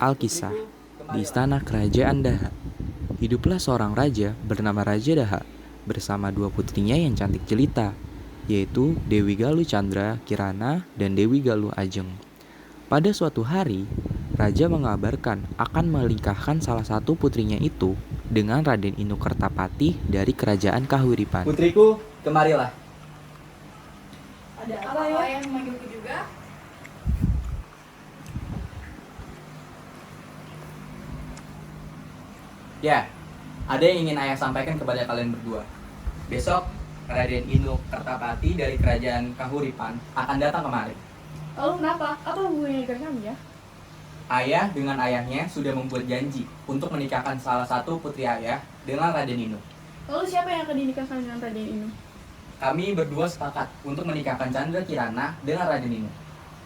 Alkisah. Di istana kerajaan Daha, hiduplah seorang raja bernama Raja Daha bersama dua putrinya yang cantik jelita, yaitu Dewi Galuh Chandra Kirana dan Dewi Galuh Ajeng. Pada suatu hari, raja mengabarkan akan menikahkan salah satu putrinya itu dengan Raden Inu Kertapati dari kerajaan Kahuripan. Putriku, kemarilah. Ada apa ya? Yang memanggilku juga? Ya, ada yang ingin ayah sampaikan kepada kalian berdua. Besok, Raden Inu Kertapati dari kerajaan Kahuripan akan datang kemari. Lalu kenapa? Apa hubungannya dengan kami ya? Ayah dengan ayahnya sudah membuat janji untuk menikahkan salah satu putri ayah dengan Raden Inu. Lalu siapa yang akan dinikahkan dengan Raden Inu? Kami berdua sepakat untuk menikahkan Chandra Kirana dengan Raden Inu.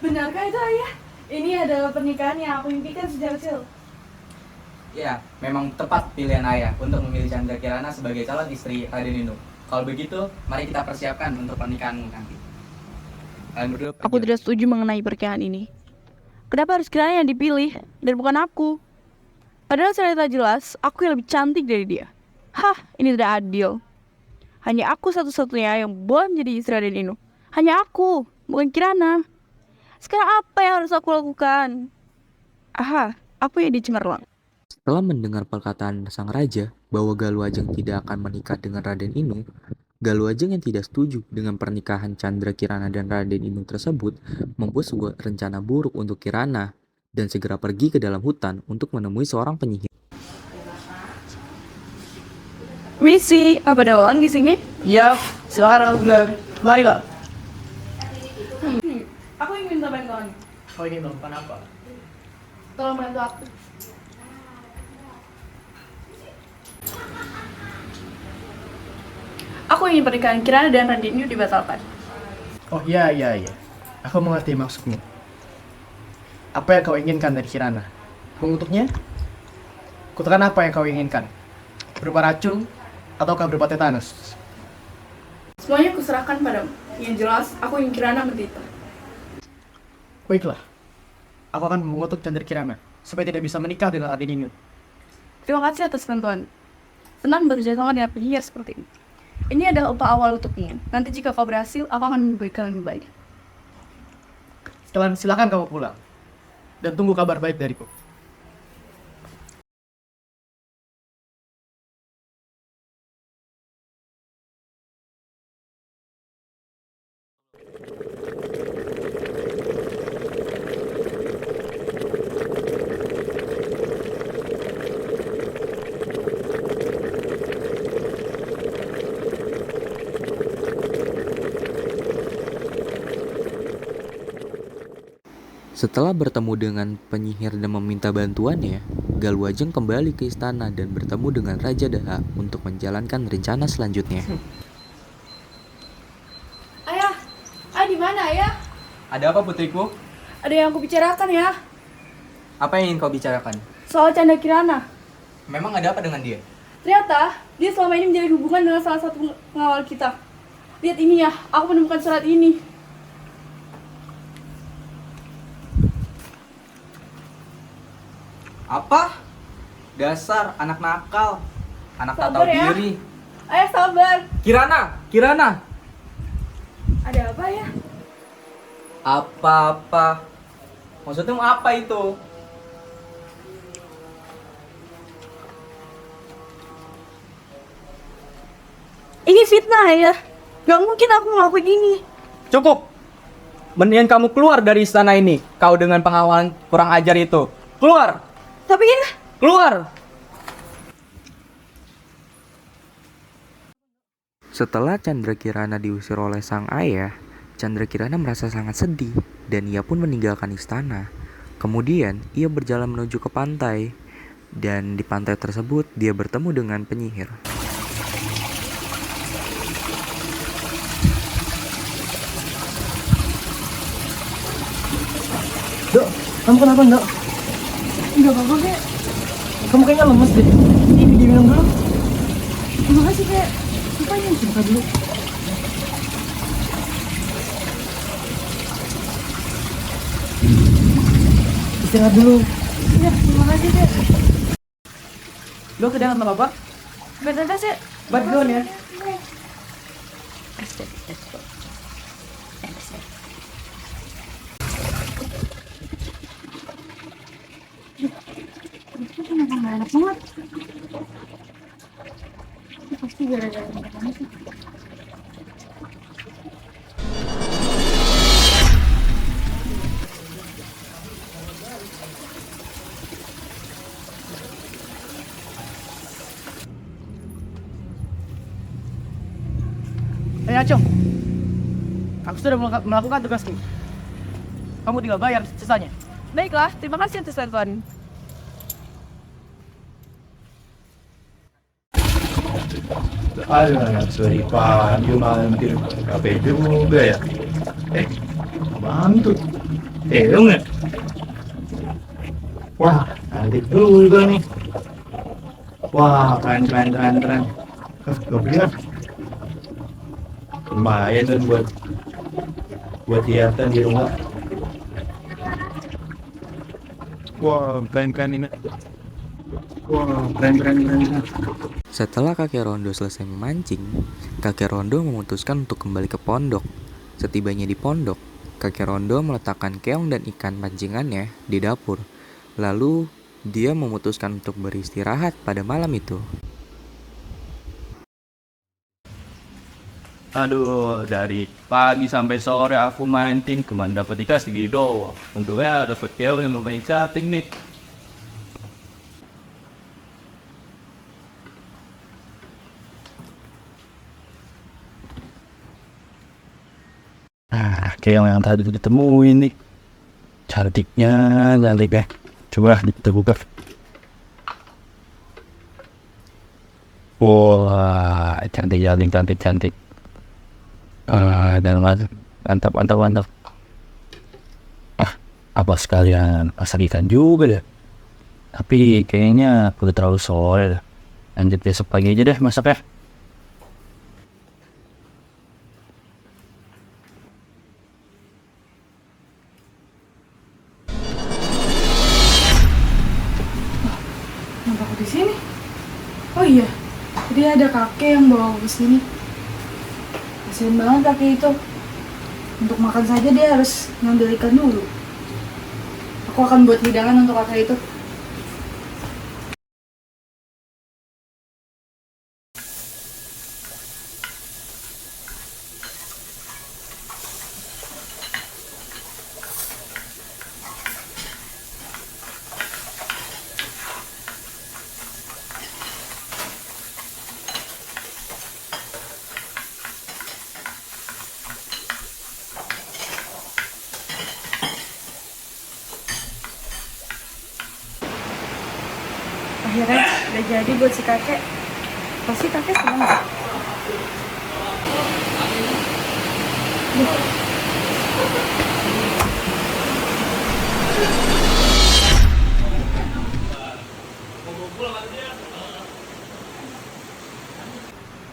Benarkah itu ayah? Ini adalah pernikahan yang aku impikan sejak kecil. Ya, memang tepat pilihan ayah untuk memilih Chandra Kirana sebagai calon istri Raden Inu. Kalau begitu, mari kita persiapkan untuk pernikahanmu nanti. Kalian berdua pergi. Aku tidak setuju mengenai pernikahan ini. Kenapa harus Kirana yang dipilih dan bukan aku? Padahal secara jelas, aku yang lebih cantik dari dia. Hah, ini tidak adil. Hanya aku satu-satunya yang boleh menjadi istri Raden Inu. Hanya aku, bukan Kirana. Sekarang apa yang harus aku lakukan? Aha, aku yang dicemerlang. Setelah mendengar perkataan sang raja bahwa Galuh Ajeng tidak akan menikah dengan Raden Inu, Galuh Ajeng yang tidak setuju dengan pernikahan Chandra Kirana dan Raden Inu tersebut membuat sebuah rencana buruk untuk Kirana dan segera pergi ke dalam hutan untuk menemui seorang penyihir. Misi, apa ada orang di sini? Iya, silakan Abdullah. Marilah. Aku ingin minta bantuan. Kau ingin melakukan apa? Tolong bantu aku. Aku ingin pernikahan Kirana dan Raden Inu dibatalkan. Oh iya. Aku mengerti maksudmu. Apa yang kau inginkan dari Kirana? Mengutuknya? Kutakan apa yang kau inginkan? Berupa racun ataukah berupa tetanus? Semuanya kuserahkan padamu. Yang jelas, aku ingin Kirana menderita. Baiklah. Aku akan mengutuk Chandra Kirana supaya tidak bisa menikah dengan Raden Inu. Terima kasih atas bantuan. Senang bekerja sama dengan penyihir seperti ini. Ini adalah upah awal untuknya. Nanti jika kau berhasil, aku akan memberikan lebih baik. Sekarang silakan kamu pulang. Dan tunggu kabar baik dariku. Setelah bertemu dengan penyihir dan meminta bantuannya, Galuh Ajeng kembali ke istana dan bertemu dengan Raja Daha untuk menjalankan rencana selanjutnya. Ayah! Ayah di mana ayah? Ada apa putriku? Ada yang aku bicarakan ya. Apa yang ingin kau bicarakan? Soal Chandra Kirana. Memang ada apa dengan dia? Ternyata, dia selama ini menjalin hubungan dengan salah satu pengawal kita. Lihat ini ya, aku menemukan surat ini. Apa? Dasar anak nakal, anak tak Sabar tahu ya. diri. Ayah sabar. Kirana. Ada apa ya? Apa-apa? Maksudmu apa itu? Ini fitnah ya. Gak mungkin aku ngelakuin ini. Cukup. Mendingan kamu keluar dari istana ini. Kau dengan pengawalan kurang ajar itu. Keluar. Tapi kan Keluar. Setelah Chandra Kirana diusir oleh sang ayah, Chandra Kirana merasa sangat sedih dan ia pun meninggalkan istana. Kemudian ia berjalan menuju ke pantai dan di pantai tersebut dia bertemu dengan penyihir. Dok, kamu kenapa, Dok? Enggak apa-apa, Kek. Kamu kayaknya lemes deh. Ini diminum dulu. Terima kasih, Kek. Rupanya Buka dulu. Istirahat dulu. ya terima kasih deh. Lo kedatangan apa? Bentar sih. Buat gue ya. Nggak enak banget. Pasti gara-gara makanan sih. Acung, aku sudah melakukan tugasku. Kamu tinggal bayar sisanya. Baiklah, terima kasih atas bantuan. Alah, sorry Pak, dia mampir kafe juga ya. Bantu. Lu nggak? Wah, cantik juga nih. Wah, keren. Gue bilang, lumayan kan buat hiasan di rumah. Wah, keren ini. Wah, keren. Setelah kakek Rondo selesai memancing, kakek Rondo memutuskan untuk kembali ke pondok. Setibanya di pondok, kakek Rondo meletakkan keong dan ikan pancingannya di dapur. Lalu, dia memutuskan untuk beristirahat pada malam itu. Aduh, dari pagi sampai sore aku mancing, cuma dapat ikan segini doang. Untungnya dapat keong yang lumayan cantik nih. Keong yang tadi ditemuin nih. Cantiknya. Coba kita buka. Wah, cantik. Dan mantap. Apa sekalian masak ikan juga deh. Tapi kayaknya udah terlalu sore dah. Lanjut besok pagi aja deh masaknya. Kenapa aku di sini? Oh iya, tadi ada kakek yang bawa aku ke sini. Kasian banget kakek itu. Untuk makan saja dia harus ngambil ikan dulu. Aku akan buat hidangan untuk kakek itu. Akhirnya udah jadi buat si kakek. Pasti kakek senang.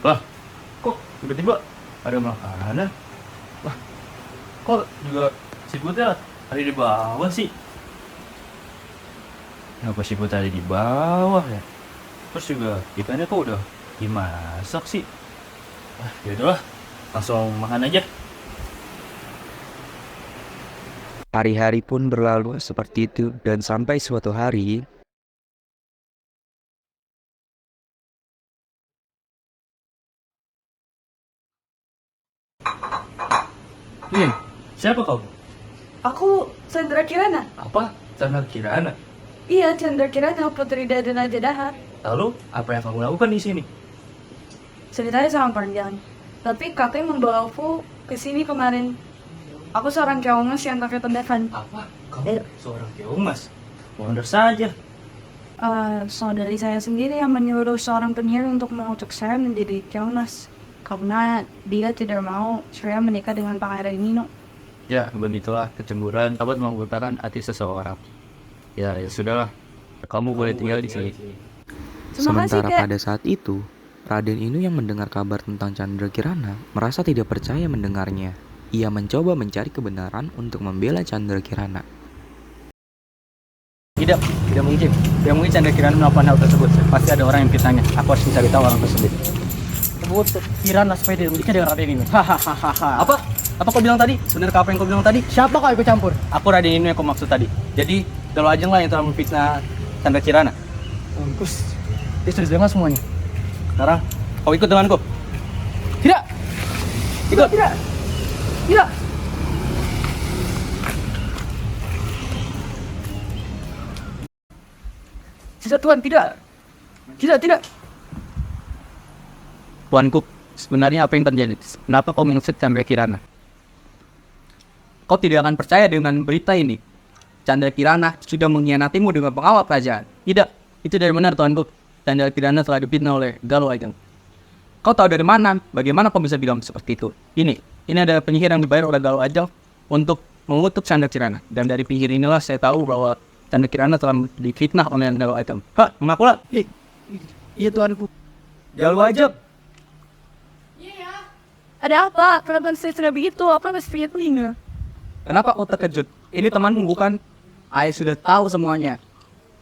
Wah, kok tiba-tiba ada makanan? Wah, kok juga siputnya ada di bawah sih? Kenapa siput ada di bawah ya? Terus juga ikannya kok udah dimasak sih? Wah, yaudahlah, langsung makan aja. Hari-hari pun berlalu seperti itu dan sampai suatu hari, Siapa kau? Aku Chandra Kirana. Apa? Chandra Kirana. Iya, Chandra Kirana, putri dari Raja Daha. Lalu, apa yang kamu lakukan di sini? Ceritanya sangat panjang. Tapi kakek membawa aku ke sini kemarin. Aku seorang keongas yang kakek tendakan. Apa? Kamu seorang keongas? Wonder saja. Saudari saya sendiri yang menyuruh seorang penyihir untuk mengutuk saya menjadi keongas. Karena dia tidak mau saya menikah dengan Pangeran Nino. Ya, begitulah kecemburuan dapat menggetarkan hati seseorang. Ya sudahlah. Kamu boleh tinggal di sini. Terima kasih, sementara Kak. pada saat itu, Raden Inu yang mendengar kabar tentang Chandra Kirana merasa tidak percaya mendengarnya. Ia mencoba mencari kebenaran untuk membela Chandra Kirana. Tidak, Tidak mungkin. Tidak mungkin Chandra Kirana melakukan hal tersebut. Pasti ada orang yang fitnahnya. Aku harus mencari tahu orang tersebut. Sebut Kirana supaya dia menikah dengan Raden Inu. Hahaha. Apa? Apa kau bilang tadi? Benarkah apa yang kau bilang tadi? Siapa kau ikut campur? Aku Raden Inu yang kau maksud tadi. Jadi, Galuh Ajeng lah yang telah memfitnah Chandra Kirana. Mampus. Dia sudah dengar semuanya. Sekarang, kau ikut denganku. Tidak. Ikut. Tidak. Tidak. Tidak Tuhan, tidak. Tidak, tidak. Tuanku, sebenarnya apa yang terjadi? Kenapa kau mengusir Chandra Kirana? Kau tidak akan percaya dengan berita ini. Chandra Kirana sudah mengkhianatimu dengan pengawal kerajaan. Tidak, itu dari benar Tuanku. Chandra Kirana telah difitnah oleh Galuh Ajeng. Kau tahu dari mana? Bagaimana kau bisa bilang seperti itu? Ini ada penyihir yang dibayar oleh Galuh Ajeng untuk mengutuk Chandra Kirana. Dan dari penyihir inilah saya tahu bahwa Chandra Kirana telah difitnah oleh Galuh Ajeng. Hah, mengakulah. Iya Tuanku. Galuh Ajeng. Ada apa? Kenapa saya sudah begitu? Apa masih punya telinga? Kenapa kau terkejut? Ini temanmu bukan? Ayah sudah tahu semuanya.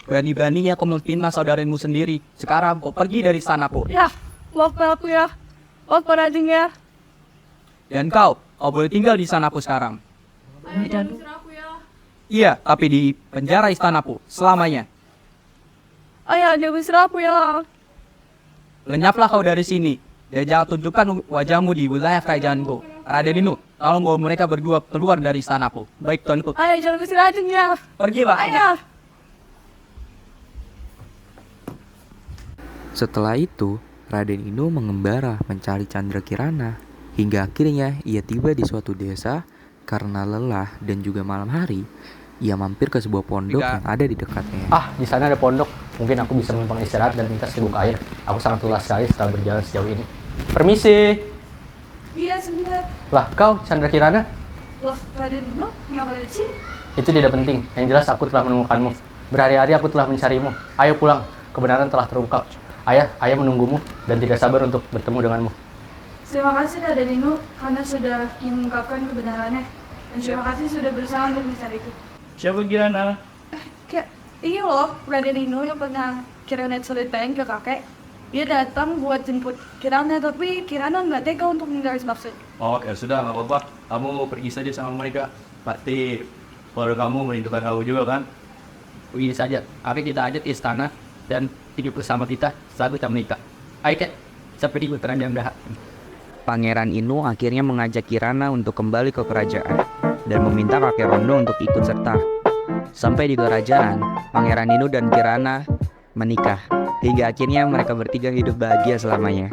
Berani-beraninya kau memfitnah saudaramu sendiri. Sekarang kau pergi dari sana, Po. Ya, maafkan aku ya. Maafkan Ajeng ya. Dan kau boleh tinggal di sana, Po, sekarang. Ayah, jangan usir aku ya. Iya, tapi di penjara istana, Po, selamanya. Ayah, jangan usir aku ya. Lenyaplah kau dari sini. Dan jangan tunjukkan wajahmu di wilayah kerajaanku. Raden Inu, tolong bawa mereka berdua keluar dari istana, Po. Baik, Tuanku. Ayah, jangan usir Ajeng ya. Pergilah. Ayah. Setelah itu, Raden Inu mengembara mencari Chandra Kirana hingga akhirnya ia tiba di suatu desa. Karena lelah dan juga malam hari, ia mampir ke sebuah pondok yang ada di dekatnya. Di sana ada pondok. Mungkin aku bisa menumpang istirahat dan minta seteguk air. Aku sangat lelah sekali setelah berjalan sejauh ini. Permisi. Iya, sebentar. Lah, kau Chandra Kirana? Loh, Raden Inu, kenapa ada di sini? Itu tidak penting. Yang jelas aku telah menemukanmu. Berhari-hari aku telah mencarimu. Ayo pulang. Kebenaran telah terungkap. Ayah menunggumu dan tidak sabar untuk bertemu denganmu. Terima kasih Raden Inu karena sudah mengungkapkan kebenarannya. Dan terima kasih sudah berusaha untuk mencariku. Siapa Kirana? Kayak, ini loh, Raden Inu yang pernah Kirana ceritain ke kakek. Dia datang buat jemput Kirana, tapi Kirana nggak tega untuk menggaris maksud. Oke, sudah nggak apa-apa. Kamu pergi saja sama mereka. Pasti keluarga kamu merindukan kamu juga kan? Begini saja, hari kita ajak istana dan hidup bersama kita saat kita menikah. Ayo, Kek, seperti putranya yang dah. Pangeran Inu akhirnya mengajak Kirana untuk kembali ke kerajaan dan meminta kakek Rondo untuk ikut serta. Sampai di kerajaan, Pangeran Inu dan Kirana menikah hingga akhirnya mereka bertiga hidup bahagia selamanya.